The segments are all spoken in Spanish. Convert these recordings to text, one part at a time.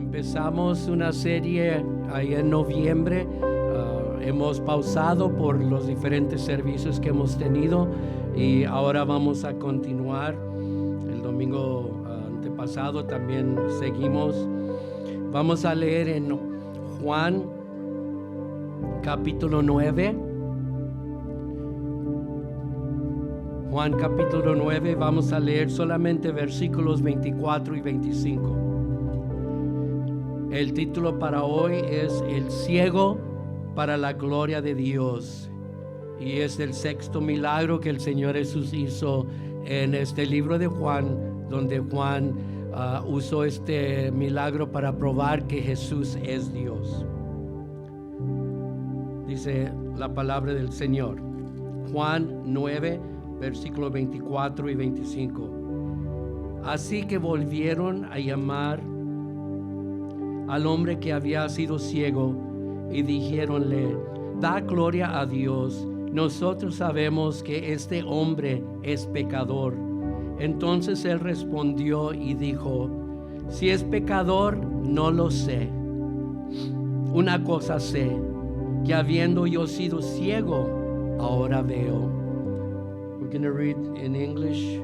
Empezamos una serie ahí en noviembre. Hemos pausado por los diferentes servicios que hemos tenido y ahora vamos a continuar. El domingo antepasado también seguimos. Vamos a leer en Juan capítulo 9. Juan capítulo 9, vamos a leer solamente versículos 24 y 25. El título para hoy es El ciego para la gloria de Dios, y es el sexto milagro que el Señor Jesús hizo en este libro de Juan, donde Juan usó este milagro para probar que Jesús es Dios. Dice la palabra del Señor, Juan 9, versículos 24 y 25. Así que volvieron a llamar al hombre que había sido ciego y dijéronle: da gloria a Dios, nosotros sabemos que este hombre es pecador. Entonces él respondió y dijo: si es pecador, no lo sé. Una cosa sé, que habiendo yo sido ciego, ahora veo. We're going to read in English.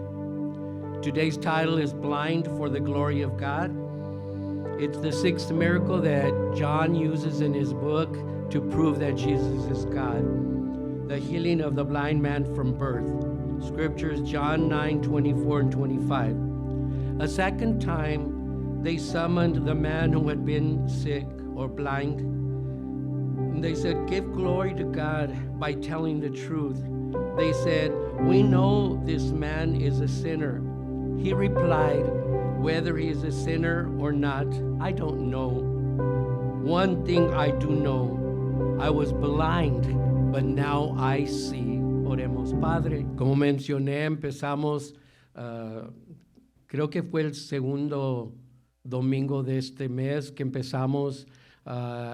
Today's title is Blind for the Glory of God. It's the sixth miracle that John uses in his book to prove that Jesus is God. The healing of the blind man from birth. Scriptures John 9, 24 and 25. A second time they summoned the man who had been sick or blind. And they said, give glory to God by telling the truth. They said, we know this man is a sinner. He replied, whether he is a sinner or not, I don't know. One thing I do know, I was blind, but now I see. Oremos. Padre, como mencioné, empezamos, creo que fue el segundo domingo de este mes que empezamos,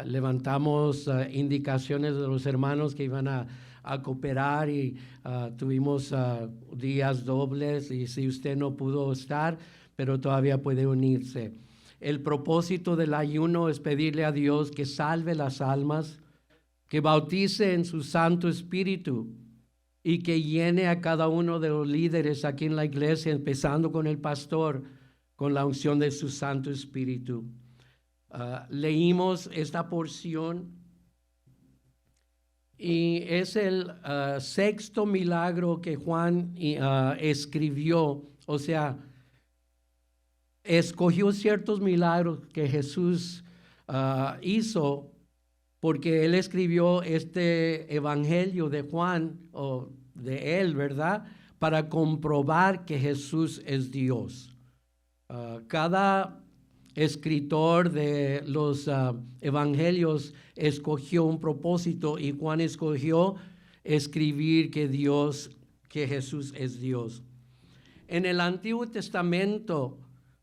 levantamos indicaciones de los hermanos que iban a cooperar y tuvimos días dobles, y si usted no pudo estar, pero todavía puede unirse. El propósito del ayuno es pedirle a Dios que salve las almas, que bautice en su Santo Espíritu y que llene a cada uno de los líderes aquí en la iglesia, empezando con el pastor, con la unción de su Santo Espíritu. Leímos esta porción y es el sexto milagro que Juan escribió, o sea, escogió ciertos milagros que Jesús hizo, porque él escribió este evangelio de Juan, o de él, ¿verdad?, para comprobar que Jesús es Dios. Cada escritor de los evangelios escogió un propósito, y Juan escogió escribir que Jesús es Dios. En el Antiguo Testamento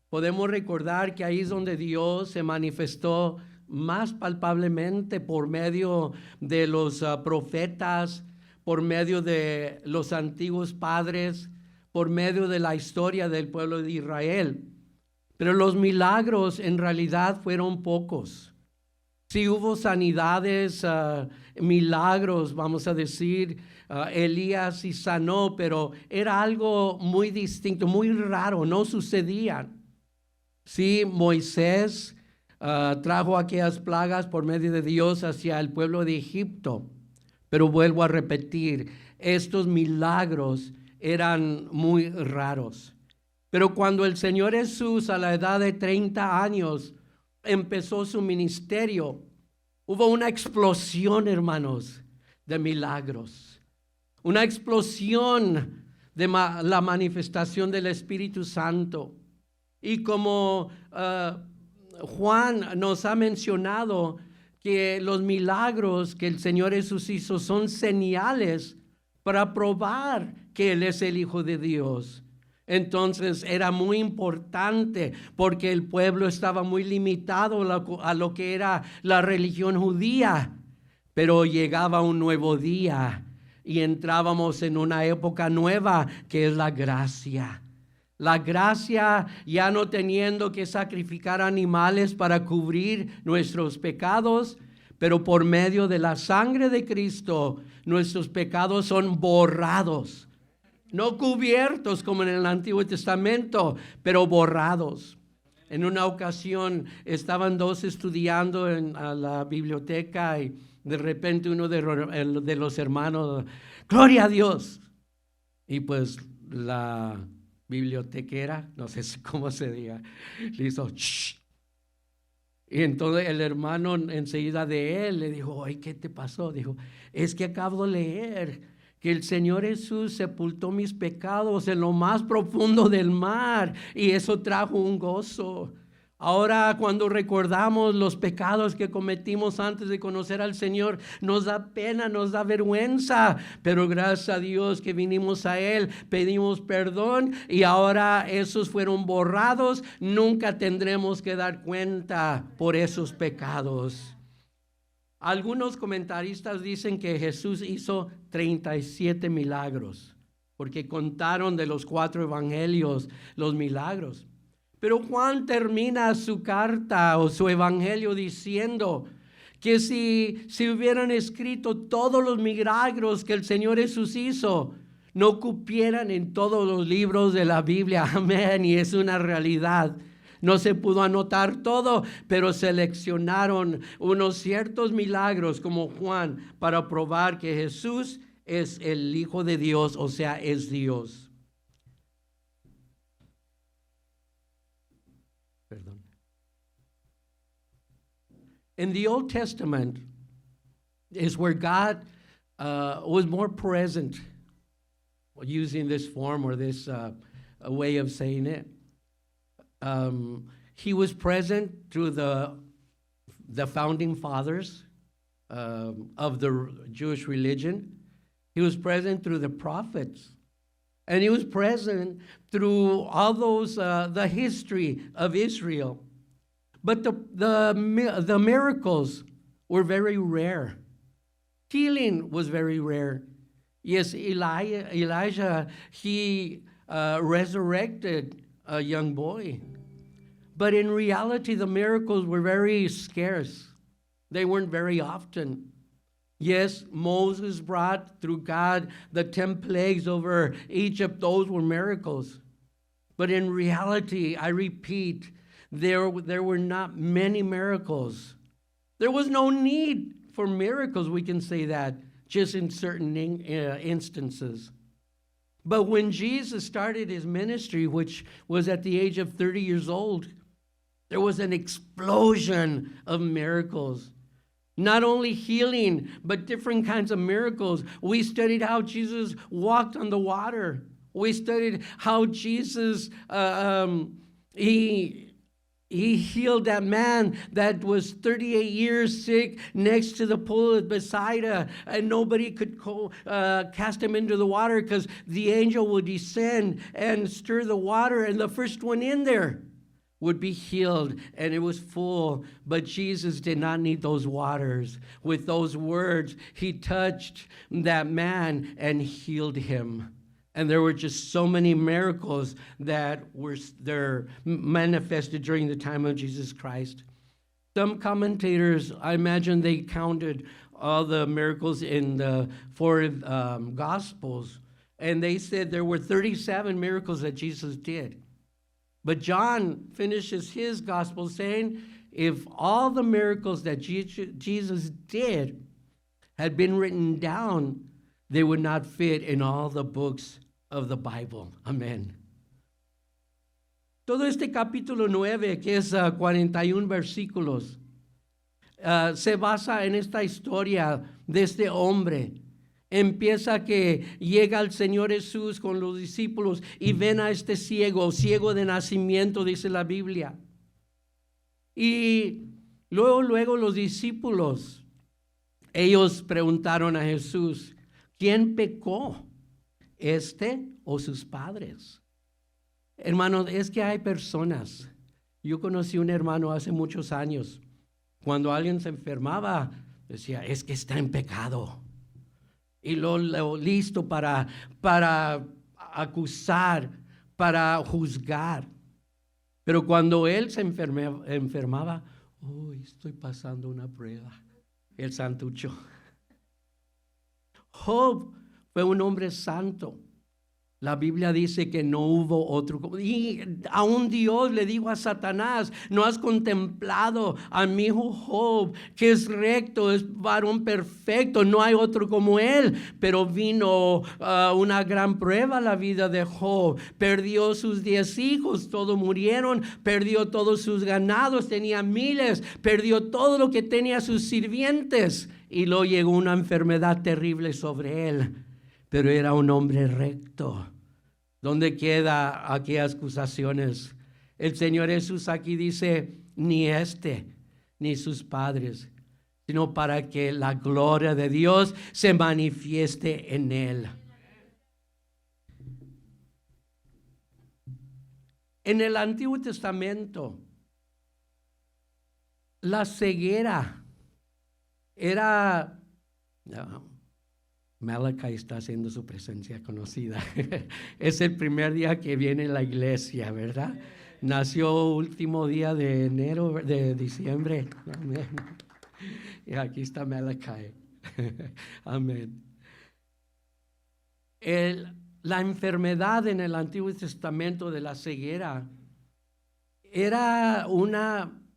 podemos recordar que ahí es donde Dios se manifestó más palpablemente por medio de los profetas, por medio de los antiguos padres, por medio de la historia del pueblo de Israel. Pero los milagros en realidad fueron pocos. Sí hubo sanidades, milagros, vamos a decir, Elías sí sanó, pero era algo muy distinto, muy raro, no sucedían. Sí, Moisés trajo aquellas plagas por medio de Dios hacia el pueblo de Egipto, pero vuelvo a repetir, estos milagros eran muy raros. Pero cuando el Señor Jesús, a la edad de 30 años, empezó su ministerio, hubo una explosión, hermanos, de milagros. Una explosión de la manifestación del Espíritu Santo. Y como Juan nos ha mencionado que los milagros que el Señor Jesús hizo son señales para probar que Él es el Hijo de Dios. Entonces era muy importante, porque el pueblo estaba muy limitado a lo que era la religión judía, pero llegaba un nuevo día y entrábamos en una época nueva que es la gracia. La gracia, ya no teniendo que sacrificar animales para cubrir nuestros pecados, pero por medio de la sangre de Cristo, nuestros pecados son borrados. No cubiertos como en el Antiguo Testamento, pero borrados. En una ocasión estaban dos estudiando en la biblioteca y de repente uno de los hermanos, gloria a Dios. Y pues la bibliotequera, no sé cómo se diga, le hizo shh. Y entonces el hermano enseguida de él le dijo, ay, ¿qué te pasó? Dijo, es que acabo de leer que el Señor Jesús sepultó mis pecados en lo más profundo del mar y eso trajo un gozo. Ahora cuando recordamos los pecados que cometimos antes de conocer al Señor, nos da pena, nos da vergüenza, pero gracias a Dios que vinimos a Él, pedimos perdón y ahora esos fueron borrados, nunca tendremos que dar cuenta por esos pecados. Algunos comentaristas dicen que Jesús hizo 37 milagros, porque contaron de los 4 evangelios los milagros. Pero Juan termina su carta o su evangelio diciendo que si hubieran escrito todos los milagros que el Señor Jesús hizo, no cupieran en todos los libros de la Biblia. Amén, y es una realidad. No se pudo anotar todo, pero seleccionaron unos ciertos milagros como Juan para probar que Jesús es el Hijo de Dios, o sea, es Dios. Perdón. In the Old Testament is where God was more present, using this form or this a way of saying it. He was present through the founding fathers of the Jewish religion. He was present through the prophets. And he was present through all those, the history of Israel. But the miracles were very rare. Healing was very rare. Yes, Elijah, he resurrected a young boy. But in reality, the miracles were very scarce. They weren't very often. Yes, Moses brought through God the 10 plagues over Egypt. Those were miracles. But in reality, I repeat, there were not many miracles. There was no need for miracles, we can say that, just in certain instances. But when Jesus started his ministry, which was at the age of 30 years old, there was an explosion of miracles. Not only healing, but different kinds of miracles. We studied how Jesus walked on the water. We studied how Jesus, he healed that man that was 38 years sick next to the pool of Bethsaida, and nobody could cast him into the water because the angel would descend and stir the water, and the first one in there would be healed, and it was full. But Jesus did not need those waters. With those words, he touched that man and healed him. And there were just so many miracles that were there manifested during the time of Jesus Christ. Some commentators, I imagine they counted all the miracles in the 4 Gospels, and they said there were 37 miracles that Jesus did. But John finishes his gospel saying, if all the miracles that Jesus did had been written down, they would not fit in all the books of the Bible. Amen. Todo este capítulo 9, que es 41 versículos, se basa en esta historia de este hombre. Empieza que llega el Señor Jesús con los discípulos y ven a este ciego de nacimiento, dice la Biblia. Y luego los discípulos, ellos preguntaron a Jesús, ¿quién pecó? ¿Este o sus padres? Hermanos, es que hay personas. Yo conocí un hermano hace muchos años. Cuando alguien se enfermaba, decía, es que está en pecado. Y lo listo para acusar, para juzgar. Pero cuando él se enfermaba, estoy pasando una prueba. El santucho. Job fue un hombre santo. La Biblia dice que no hubo otro. Y aún Dios le dijo a Satanás: no has contemplado a mi hijo Job, que es recto, es varón perfecto, no hay otro como él. Pero vino una gran prueba a la vida de Job. Perdió sus 10 hijos, todos murieron. Perdió todos sus ganados, tenía miles. Perdió todo lo que tenía sus sirvientes. Y luego llegó una enfermedad terrible sobre él. Pero era un hombre recto. ¿Dónde quedan aquellas acusaciones? El Señor Jesús aquí dice: ni ni sus padres, sino para que la gloria de Dios se manifieste en él. En el Antiguo Testamento, la ceguera era... Malachi está haciendo su presencia conocida. Es el primer día que viene a la iglesia, ¿verdad? Nació último día de enero, de diciembre. Amén. Y aquí está Malachi. Amén. La enfermedad en el Antiguo Testamento de la ceguera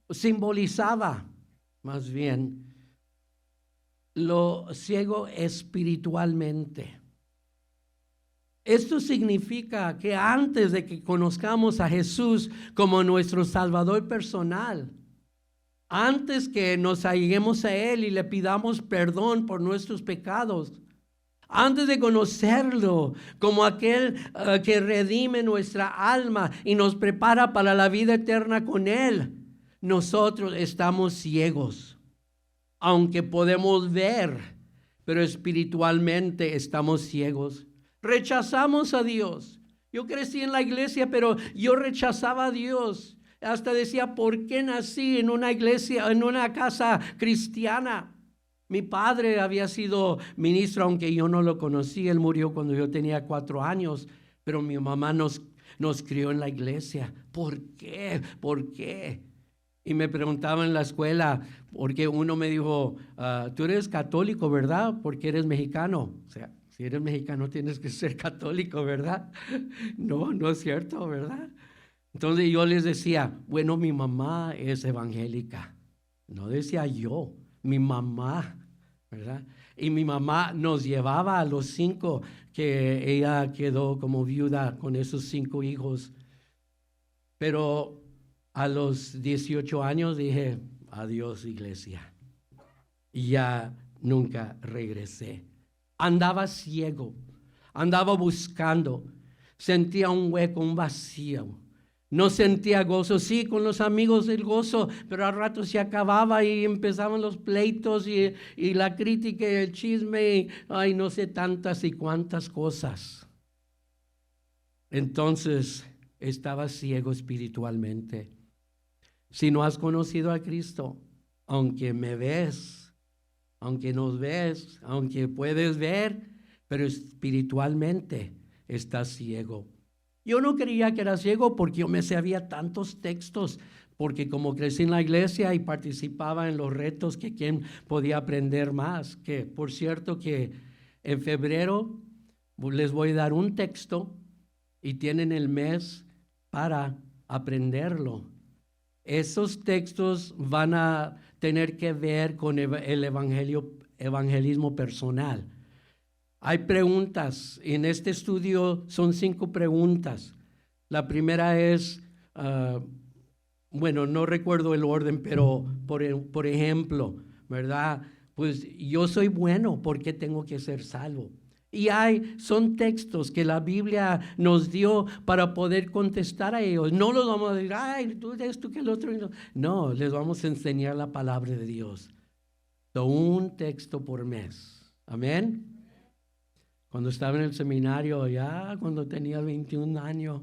simbolizaba más bien lo ciego espiritualmente. Esto significa que antes de que conozcamos a Jesús como nuestro Salvador personal, antes que nos alleguemos a Él y le pidamos perdón por nuestros pecados, antes de conocerlo como aquel que redime nuestra alma y nos prepara para la vida eterna con Él, nosotros estamos ciegos. Aunque podemos ver, pero espiritualmente estamos ciegos. Rechazamos a Dios. Yo crecí en la iglesia, pero yo rechazaba a Dios. Hasta decía: ¿por qué nací en una iglesia, en una casa cristiana? Mi padre había sido ministro, aunque yo no lo conocí. Él murió cuando yo tenía 4 años, pero mi mamá nos crió en la iglesia. ¿Por qué? ¿Por qué? Y me preguntaban en la escuela, porque uno me dijo: tú eres católico, ¿verdad? Porque eres mexicano. O sea, si eres mexicano tienes que ser católico, ¿verdad? No es cierto, ¿verdad? Entonces yo les decía: bueno, mi mamá es evangélica. No decía yo, mi mamá, ¿verdad? Y mi mamá nos llevaba a los 5, que ella quedó como viuda con esos 5 hijos. Pero a los 18 años dije: adiós, iglesia. Y ya nunca regresé. Andaba ciego, andaba buscando, sentía un hueco, un vacío. No sentía gozo, sí, con los amigos el gozo, pero al rato se acababa y empezaban los pleitos y la crítica y el chisme, y no sé, tantas y cuantas cosas. Entonces estaba ciego espiritualmente. Si no has conocido a Cristo, aunque me ves, aunque nos ves, aunque puedes ver, pero espiritualmente estás ciego. Yo no creía que era ciego porque yo me sabía tantos textos, porque como crecí en la iglesia y participaba en los retos, que quién podía aprender más. Que por cierto que en febrero les voy a dar un texto y tienen el mes para aprenderlo. Esos textos van a tener que ver con el evangelismo personal. Hay preguntas. En este estudio son 5 preguntas. La primera es, no recuerdo el orden, pero por ejemplo, ¿verdad? Pues yo soy bueno, ¿por qué tengo que ser salvo? Y son textos que la Biblia nos dio para poder contestar a ellos. No los vamos a decir: ay, tú esto que el otro. No, les vamos a enseñar la palabra de Dios. Un texto por mes. Amén. Cuando estaba en el seminario, ya cuando tenía 21 años,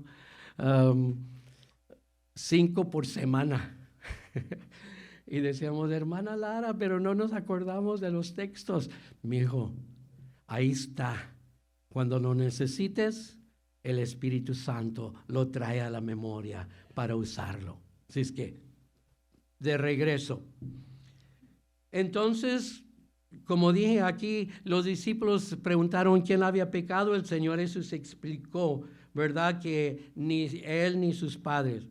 5 por semana. Y decíamos: hermana Lara, pero no nos acordamos de los textos. Mi hijo, ahí está. Cuando lo necesites, el Espíritu Santo lo trae a la memoria para usarlo. Así es que, de regreso. Entonces, como dije aquí, los discípulos preguntaron quién había pecado. El Señor Jesús explicó, ¿verdad? Que ni él ni sus padres.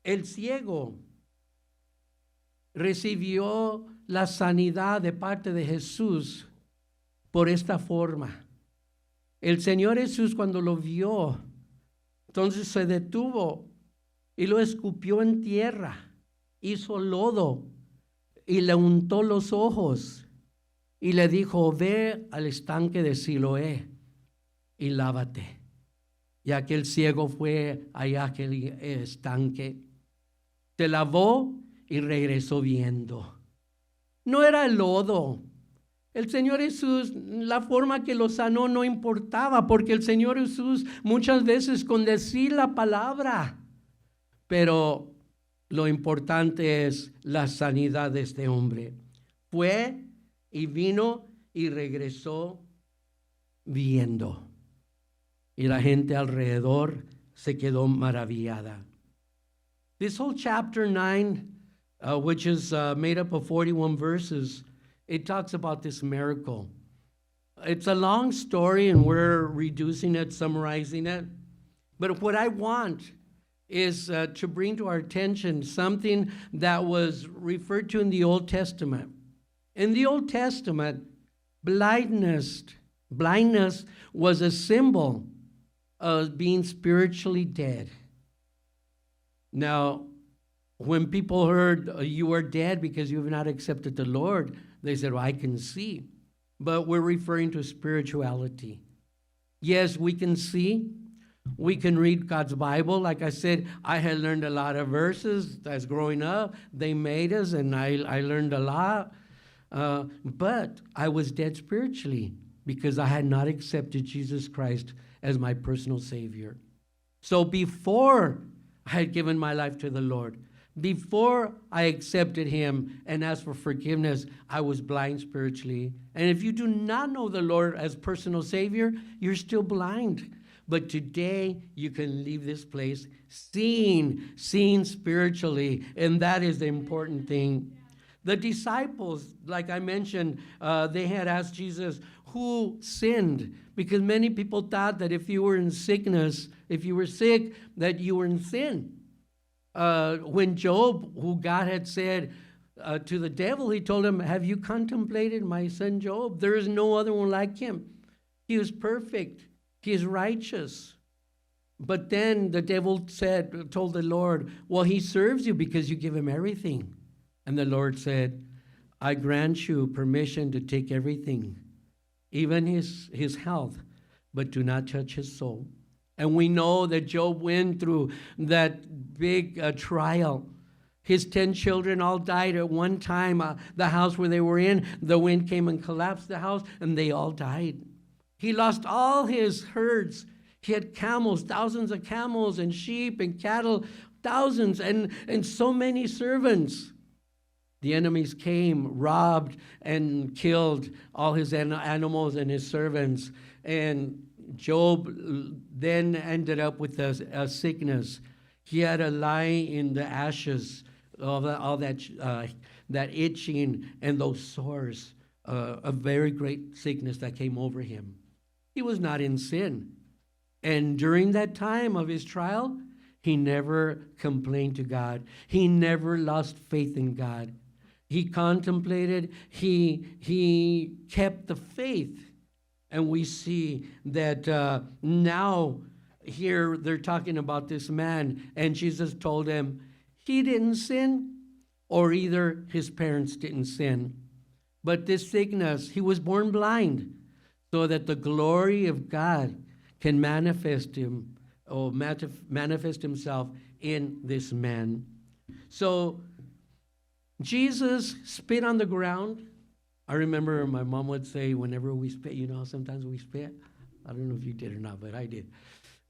El ciego recibió la sanidad de parte de Jesús por esta forma. El Señor Jesús, cuando lo vio, entonces se detuvo y lo escupió en tierra, hizo lodo y le untó los ojos y le dijo: ve al estanque de Siloé y lávate. Y aquel ciego fue allá a aquel estanque, se lavó y regresó viendo. No era el lodo. El Señor Jesús, la forma que lo sanó no importaba, porque el Señor Jesús muchas veces con decir la palabra, pero lo importante es la sanidad de este hombre. Fue y vino y regresó viendo. Y la gente alrededor se quedó maravillada. This whole chapter 9, which is made up of 41 verses, it talks about this miracle. It's a long story and we're reducing it, summarizing it. But what I want is to bring to our attention something that was referred to in the Old Testament. In the Old Testament, blindness was a symbol of being spiritually dead. Now, when people heard you are dead because you have not accepted the Lord, they said, well, I can see. But we're referring to spirituality. Yes, we can see. We can read God's Bible. Like I said, I had learned a lot of verses as growing up. They made us, and I learned a lot. But I was dead spiritually because I had not accepted Jesus Christ as my personal Savior. So before I had given my life to the Lord, before I accepted Him and asked for forgiveness, I was blind spiritually. And if you do not know the Lord as personal Savior, you're still blind. But today, you can leave this place seeing spiritually, and that is the important thing. The disciples, like I mentioned, they had asked Jesus, who sinned? Because many people thought that if you were in sickness, if you were sick, that you were in sin. When Job, who God had said to the devil, he told him, have you contemplated my son Job? There is no other one like him. He was perfect. He is righteous. But then the devil told the Lord, well, he serves you because you give him everything. And the Lord said, I grant you permission to take everything, even his health, but do not touch his soul. And we know that Job went through that big trial. His 10 children all died at one time. The house where they were in, the wind came and collapsed the house, and they all died. He lost all his herds. He had camels, thousands of camels and sheep and cattle, thousands, and so many servants. The enemies came, robbed, and killed all his animals and his servants. And Job then ended up with a sickness. He had to lie in the ashes of all that itching and those sores, a very great sickness that came over him. He was not in sin. And during that time of his trial, he never complained to God. He never lost faith in God. He contemplated, he kept the faith. And we see that now here they're talking about this man, and Jesus told him he didn't sin, or either his parents didn't sin. But this sickness, he was born blind, so that the glory of God can manifest himself in this man. So Jesus spit on the ground. I remember my mom would say whenever we spit, sometimes we spit. I don't know if you did or not, but I did.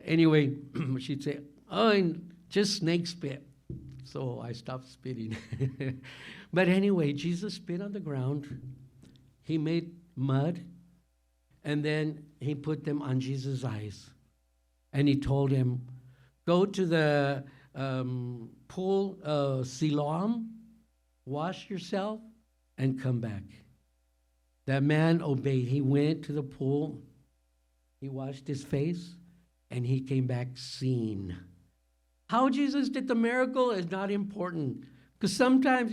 Anyway, she'd say, and just snake spit. So I stopped spitting. But anyway, Jesus spit on the ground. He made mud, And then he put them on Jesus' eyes. And he told him, go to the pool of Siloam, wash yourself, and come back. That man obeyed. He went to the pool, he washed his face, and he came back seeing. How Jesus did the miracle is not important. Because sometimes,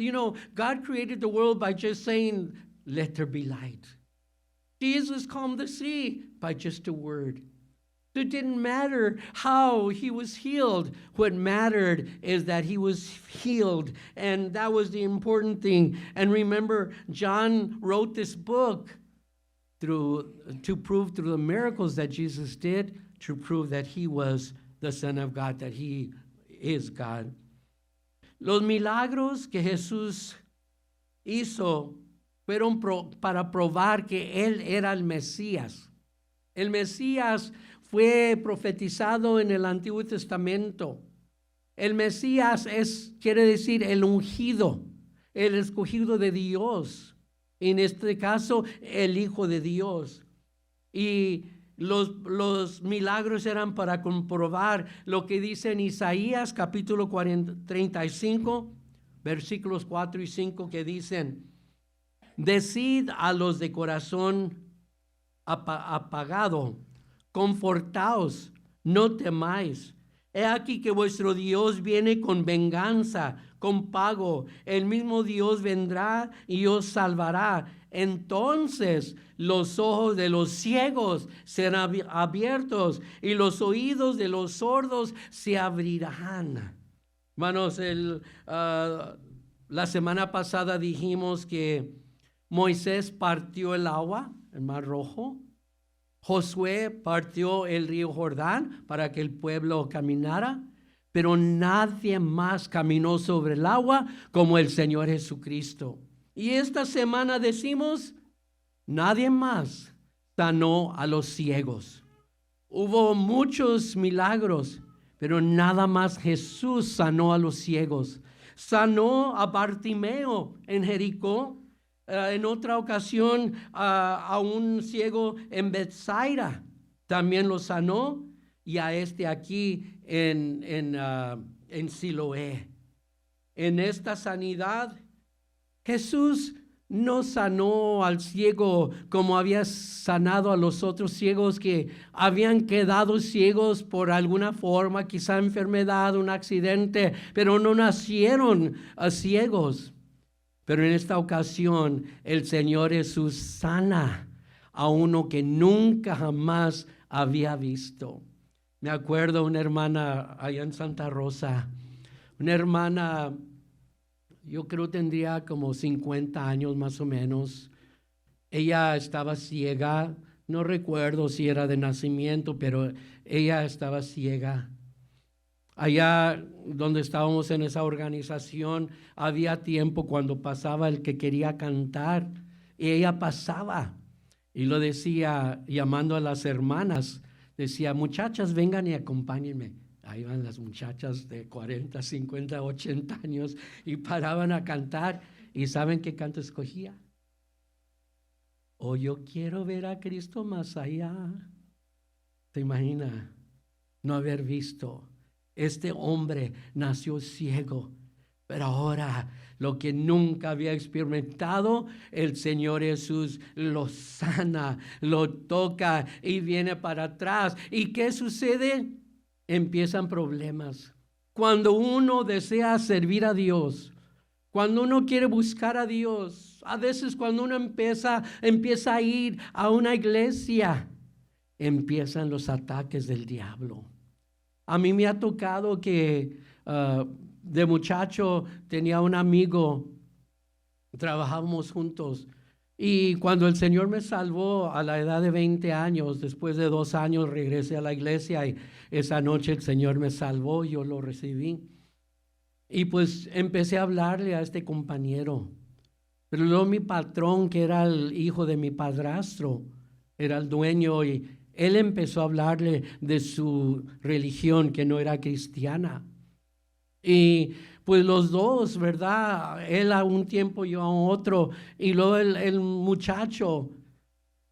God created the world by just saying, let there be light. Jesus calmed the sea by just a word. It didn't matter how he was healed. What mattered is that he was healed, and that was the important thing. And remember, John wrote this book to prove through the miracles that Jesus did, to prove that he was the Son of God, that he is God. Los milagros que Jesús hizo fueron para probar que él era el Mesías. El Mesías fue profetizado en el Antiguo Testamento. El Mesías quiere decir el ungido, el escogido de Dios. En este caso, el Hijo de Dios. Y los milagros eran para comprobar lo que dice en Isaías capítulo 35, versículos 4 y 5, que dicen: decid a los de corazón apagado, confortaos, no temáis. He aquí que vuestro Dios viene con venganza, con pago. El mismo Dios vendrá y os salvará. Entonces los ojos de los ciegos serán abiertos y los oídos de los sordos se abrirán. Hermanos, la semana pasada dijimos que Moisés partió el agua, el Mar Rojo. Josué partió el río Jordán para que el pueblo caminara, pero nadie más caminó sobre el agua como el Señor Jesucristo. Y esta semana decimos, nadie más sanó a los ciegos. Hubo muchos milagros, pero nada más Jesús sanó a los ciegos. Sanó a Bartimeo en Jericó. En otra ocasión a un ciego en Betsaida también lo sanó, y a este aquí en Siloé. En esta sanidad Jesús no sanó al ciego como había sanado a los otros ciegos que habían quedado ciegos por alguna forma, quizá enfermedad, un accidente, pero no nacieron ciegos. Pero en esta ocasión el Señor Jesús sana a uno que nunca jamás había visto. Me acuerdo una hermana allá en Santa Rosa, una hermana, yo creo tendría como 50 años más o menos. Ella estaba ciega, no recuerdo si era de nacimiento, pero ella estaba ciega. Allá donde estábamos en esa organización, había tiempo cuando pasaba el que quería cantar, y ella pasaba y lo decía llamando a las hermanas, decía: muchachas, vengan y acompáñenme. Ahí van las muchachas de 40, 50, 80 años y paraban a cantar. ¿Y saben qué canto escogía? Oh, yo quiero ver a Cristo más allá. ¿Te imaginas no haber visto? Este hombre nació ciego, pero ahora lo que nunca había experimentado, el Señor Jesús lo sana, lo toca y viene para atrás. ¿Y qué sucede? Empiezan problemas. Cuando uno desea servir a Dios, cuando uno quiere buscar a Dios, a veces cuando uno empieza a ir a una iglesia, empiezan los ataques del diablo. A mí me ha tocado que de muchacho tenía un amigo, trabajábamos juntos, y cuando el Señor me salvó a la edad de 20 años, después de 2 años regresé a la iglesia y esa noche el Señor me salvó, yo lo recibí. Y pues empecé a hablarle a este compañero, pero luego mi patrón, que era el hijo de mi padrastro, era el dueño, y él empezó a hablarle de su religión, que no era cristiana. Y pues los dos, ¿verdad? Él a un tiempo, yo a otro. Y luego el muchacho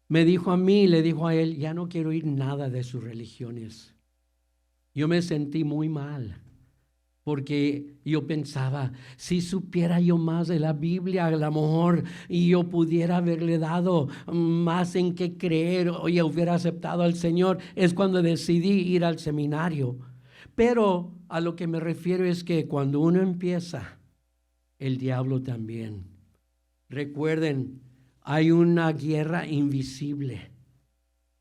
me dijo a mí, le dijo a él, ya no quiero oír nada de sus religiones. Yo me sentí muy mal, porque yo pensaba, si supiera yo más de la Biblia, a lo mejor y yo pudiera haberle dado más en qué creer, o ya hubiera aceptado al Señor. Es cuando decidí ir al seminario. Pero a lo que me refiero es que cuando uno empieza, el diablo también. Recuerden, hay una guerra invisible.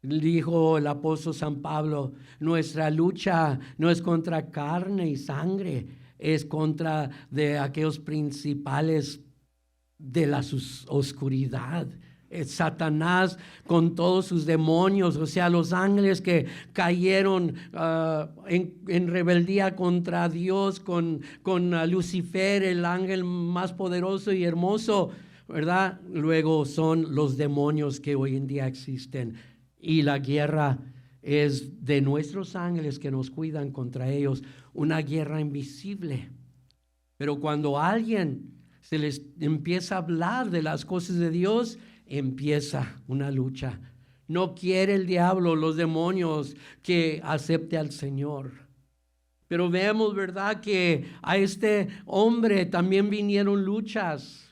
Dijo el apóstol San Pablo, nuestra lucha no es contra carne y sangre, es contra de aquellos principales de la oscuridad. Es Satanás con todos sus demonios, o sea, los ángeles que cayeron en rebeldía contra Dios, con Lucifer, el ángel más poderoso y hermoso, ¿verdad? Luego son los demonios que hoy en día existen. Y la guerra es de nuestros ángeles que nos cuidan contra ellos, una guerra invisible. Pero cuando alguien se les empieza a hablar de las cosas de Dios, empieza una lucha. No quiere el diablo, los demonios, que acepte al Señor. Pero vemos, ¿verdad?, que a este hombre también vinieron luchas.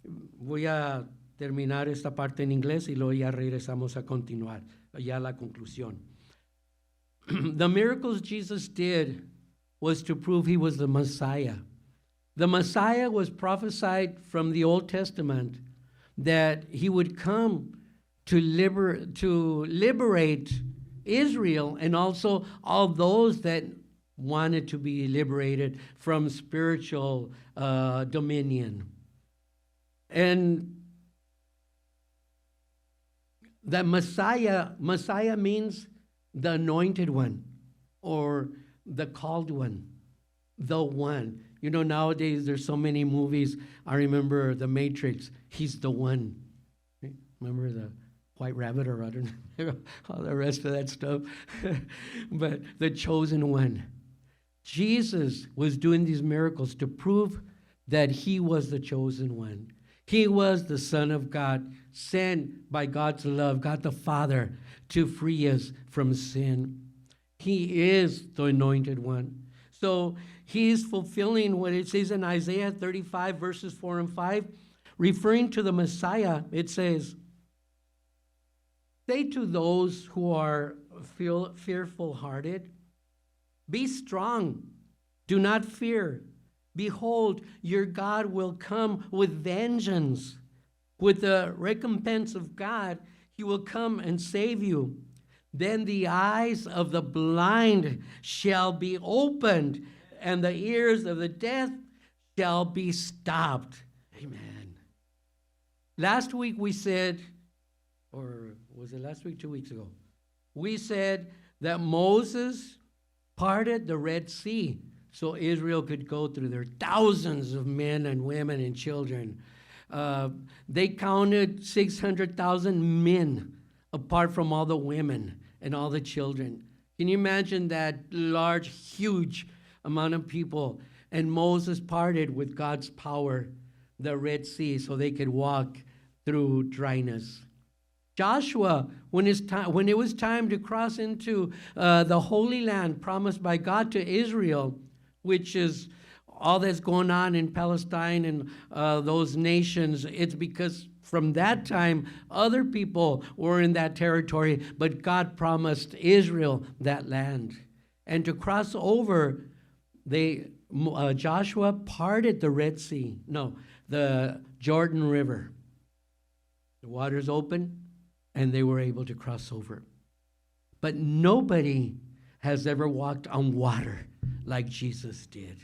Voy a terminar esta parte en inglés y luego ya regresamos a continuar, ya la conclusión. The miracles Jesus did was to prove he was the Messiah. The Messiah was prophesied from the Old Testament that he would come to liberate Israel and also all those that wanted to be liberated from spiritual dominion. And the Messiah means the anointed one or the called one, the one. You know, nowadays there's so many movies. I remember The Matrix. He's the one. Remember the White Rabbit, or I don't know, all the rest of that stuff. But the chosen one. Jesus was doing these miracles to prove that he was the chosen one. He was the Son of God, sent by God's love, God the Father, to free us from sin. He is the anointed one. So he is fulfilling what it says in Isaiah 35, verses 4 and 5. Referring to the Messiah, it says, say to those who are fearful-hearted, be strong, do not fear. Behold, your God will come with vengeance. With the recompense of God, he will come and save you. Then the eyes of the blind shall be opened, and the ears of the deaf shall be stopped. Amen. Last week we said, or was it last week, 2 weeks ago? We said that Moses parted the Red Sea so Israel could go through there. Thousands of men and women and children. They counted 600,000 men, apart from all the women and all the children. Can you imagine that large, huge amount of people? And Moses parted with God's power the Red Sea so they could walk through dryness. Joshua, when it was time to cross into the Holy Land promised by God to Israel, which is all that's going on in Palestine and those nations, it's because from that time, other people were in that territory, but God promised Israel that land. And to cross over, Joshua parted the Red Sea, the Jordan River. The waters opened, and they were able to cross over. But nobody has ever walked on water like Jesus did.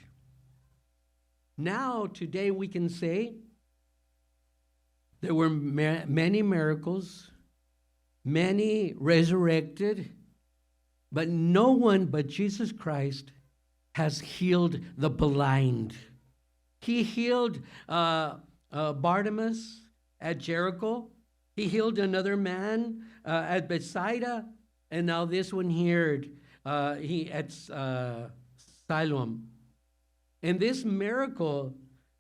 Now, today, we can say there were many miracles, many resurrected, but no one but Jesus Christ has healed the blind. He healed Bartimaeus at Jericho. He healed another man at Bethsaida, and now this one here, at Siloam. In this miracle,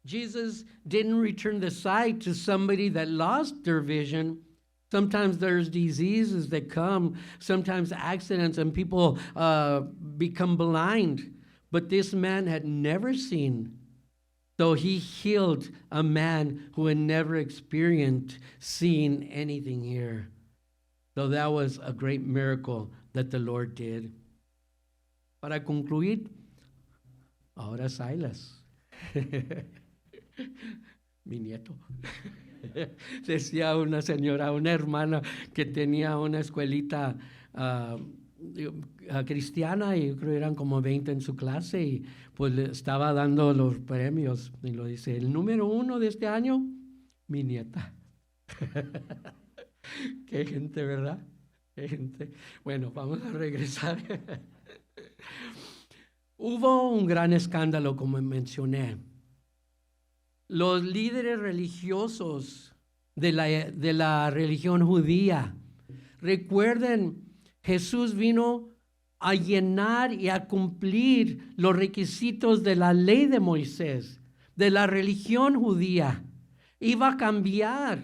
Jesus didn't return the sight to somebody that lost their vision, Sometimes there's diseases that come, sometimes accidents, and people become blind. But this man had never seen. So he healed a man who had never experienced seeing anything here. So that was a great miracle that the Lord did. Para concluir, ahora Silas, mi nieto. Decía una señora, una hermana que tenía una escuelita cristiana, y creo que eran como 20 en su clase, y pues le estaba dando los premios, y lo dice, el número 1 de este año, mi nieta. Qué gente, ¿verdad? Qué gente. Bueno, vamos a regresar. Hubo un gran escándalo, como mencioné. Los líderes religiosos de la religión judía, recuerden, Jesús vino a llenar y a cumplir los requisitos de la ley de Moisés, de la religión judía. Iba a cambiar,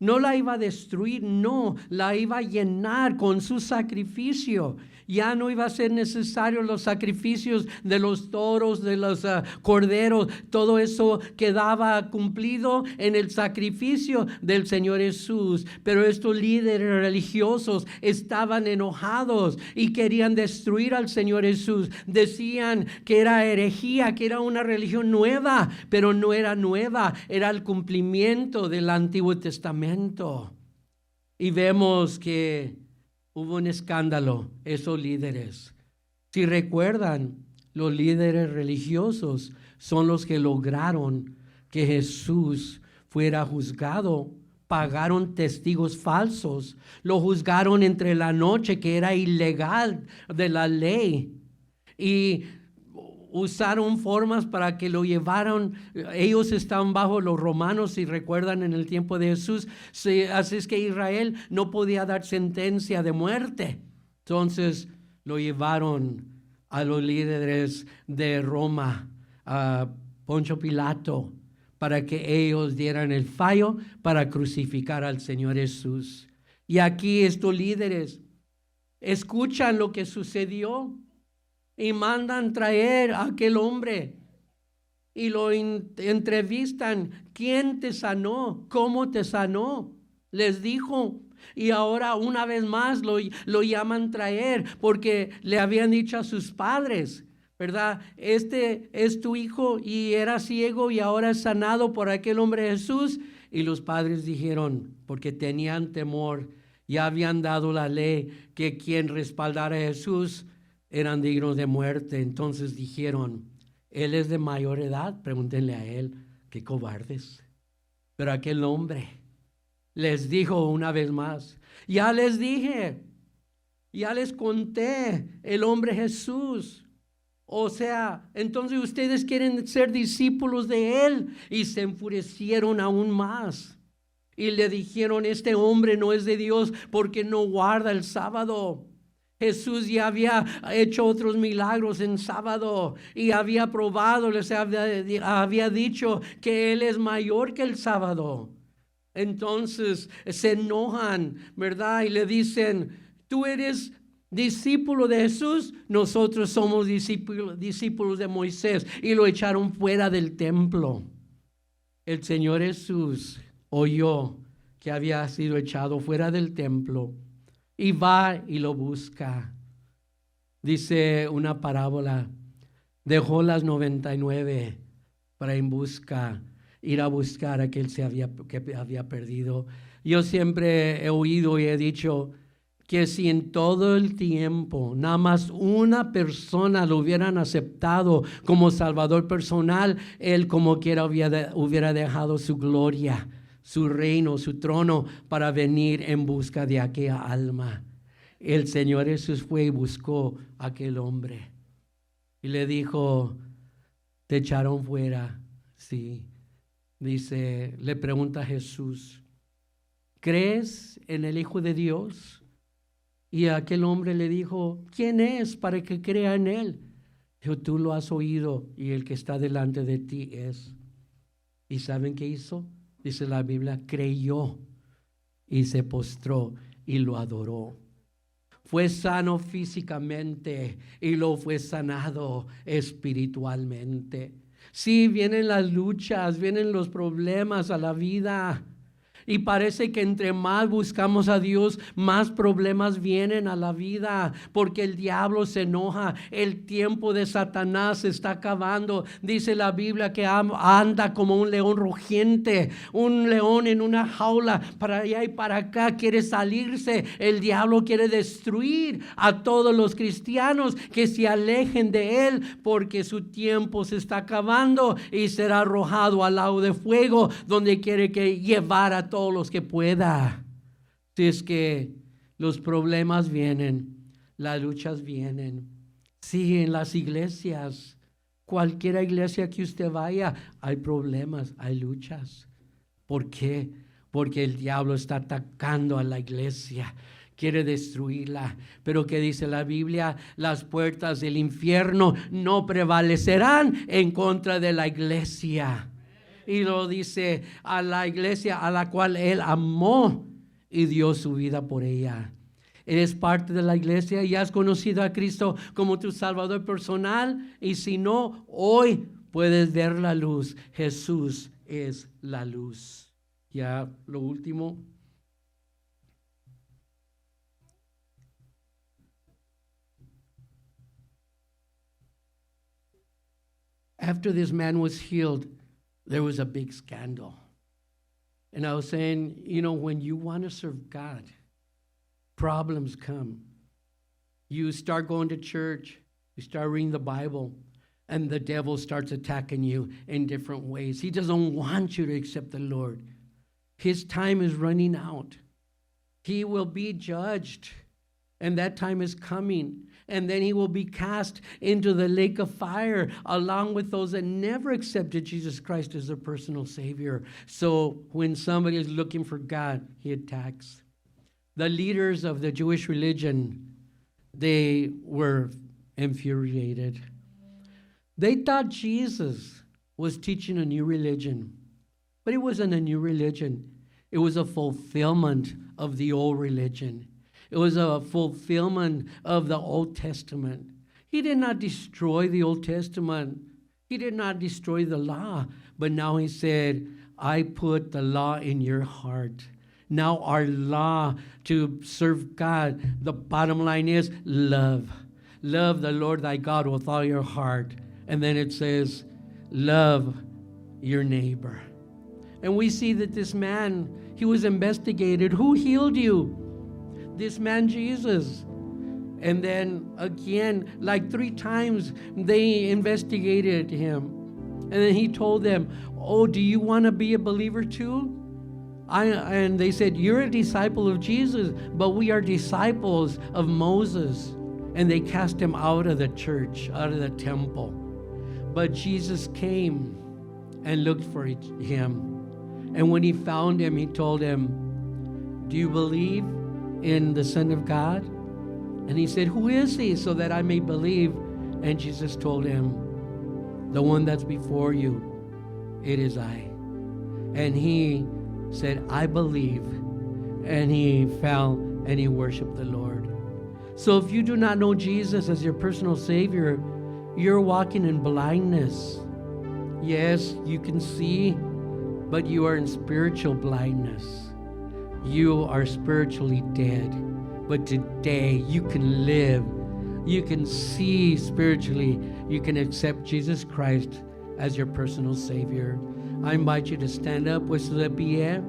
no la iba a destruir, no, la iba a llenar con su sacrificio. Ya no iba a ser necesario los sacrificios de los toros, de los corderos. Todo eso quedaba cumplido en el sacrificio del Señor Jesús. Pero estos líderes religiosos estaban enojados y querían destruir al Señor Jesús. Decían que era herejía, que era una religión nueva, pero no era nueva, era el cumplimiento del Antiguo Testamento. Y vemos que hubo un escándalo, esos líderes. Si recuerdan, los líderes religiosos son los que lograron que Jesús fuera juzgado. Pagaron testigos falsos, lo juzgaron entre la noche, que era ilegal de la ley, y usaron formas para que lo llevaran. Ellos estaban bajo los romanos, si recuerdan, en el tiempo de Jesús. Así es que Israel no podía dar sentencia de muerte. Entonces lo llevaron a los líderes de Roma, a Poncio Pilato, para que ellos dieran el fallo para crucificar al Señor Jesús. Y aquí estos líderes escuchan lo que sucedió y mandan traer a aquel hombre y lo entrevistan. ¿Quién te sanó? ¿Cómo te sanó? Les dijo. Y ahora una vez más lo llaman traer, porque le habían dicho a sus padres, ¿verdad? Este es tu hijo y era ciego y ahora es sanado por aquel hombre Jesús. Y los padres dijeron, porque tenían temor, ya habían dado la ley que quien respaldara a Jesús eran dignos de muerte. Entonces dijeron, él es de mayor edad, pregúntenle a él. Qué cobardes. Pero aquel hombre les dijo una vez más, ya les dije, ya les conté el hombre Jesús. O sea, entonces ustedes quieren ser discípulos de él. Y se enfurecieron aún más y le dijeron, este hombre no es de Dios porque no guarda el sábado. Jesús ya había hecho otros milagros en sábado y había probado, les había dicho que Él es mayor que el sábado. Entonces se enojan, ¿verdad? Y le dicen, tú eres discípulo de Jesús, nosotros somos discípulos de Moisés. Y lo echaron fuera del templo. El Señor Jesús oyó que había sido echado fuera del templo. Y va y lo busca. Dice una parábola, dejó las 99 para ir a buscar a aquel que había perdido. Yo siempre he oído y he dicho que si en todo el tiempo nada más una persona lo hubieran aceptado como Salvador personal, él como quiera hubiera dejado su gloria, su reino, su trono, para venir en busca de aquella alma. El Señor Jesús fue y buscó a aquel hombre y le dijo, ¿te echaron fuera? Sí. Dice, le pregunta a Jesús, ¿crees en el Hijo de Dios? Y aquel hombre le dijo, ¿quién es para que crea en él? Dijo, tú lo has oído y el que está delante de ti es. ¿Y saben qué hizo? Dice la Biblia, creyó y se postró y lo adoró. Fue sano físicamente y lo fue sanado espiritualmente. Sí, vienen las luchas, vienen los problemas a la vida. Y parece que entre más buscamos a Dios, más problemas vienen a la vida, porque el diablo se enoja. El tiempo de Satanás se está acabando. Dice la Biblia que anda como un león rugiente, un león en una jaula, para allá y para acá, quiere salirse. El diablo quiere destruir a todos los cristianos que se alejen de él, porque su tiempo se está acabando y será arrojado al lago de fuego, donde quiere que llevar a todos los que pueda. Si es que los problemas vienen, las luchas vienen. Sí, en las iglesias, cualquier iglesia que usted vaya, hay problemas, hay luchas. ¿Por qué? Porque el diablo está atacando a la iglesia, quiere destruirla. Pero ¿qué dice la Biblia? Las puertas del infierno no prevalecerán en contra de la iglesia. Y lo dice a la iglesia a la cual Él amó y dio su vida por ella. Eres parte de la iglesia y has conocido a Cristo como tu Salvador personal. Y si no, hoy puedes ver la luz. Jesús es la luz. Ya lo último. After this man was healed, there was a big scandal. And I was saying, when you want to serve God, problems come. You start going to church, you start reading the Bible, and the devil starts attacking you in different ways. He doesn't want you to accept the Lord. His time is running out. He will be judged, and that time is coming. And then he will be cast into the lake of fire along with those that never accepted Jesus Christ as their personal Savior. So when somebody is looking for God, he attacks. The leaders of the Jewish religion, they were infuriated. They thought Jesus was teaching a new religion, but it wasn't a new religion. It was a fulfillment of the old religion. It was a fulfillment of the Old Testament. He did not destroy the Old Testament. He did not destroy the law. But now he said, I put the law in your heart. Now our law to serve God, the bottom line is love. Love the Lord thy God with all your heart. And then it says, love your neighbor. And we see that this man, he was investigated. Who healed you? This man Jesus. And then again, like 3 times, they investigated him. And then he told them, oh, do you want to be a believer too? And they said, you're a disciple of Jesus, but we are disciples of Moses. And they cast him out of the church, out of the temple. But Jesus came and looked for him. And when he found him, he told him, do you believe in the Son of God? And he said, who is he, so that I may believe? And Jesus told him, the one that's before you, it is I. And he said, I believe. And he fell and he worshiped the Lord. So if you do not know Jesus as your personal Savior, you're walking in blindness. Yes, you can see, but you are in spiritual blindness. You are spiritually dead. But today you can live. You can see spiritually. You can accept Jesus Christ as your personal Savior. I invite you to stand up, puesto de pie.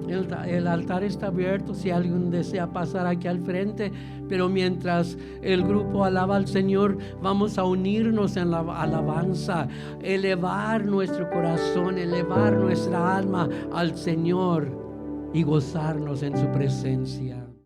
El altar está abierto si alguien desea pasar aquí al frente, pero mientras el grupo alaba al Señor, vamos a unirnos en la alabanza, elevar nuestro corazón, elevar nuestra alma al Señor y gozarnos en su presencia.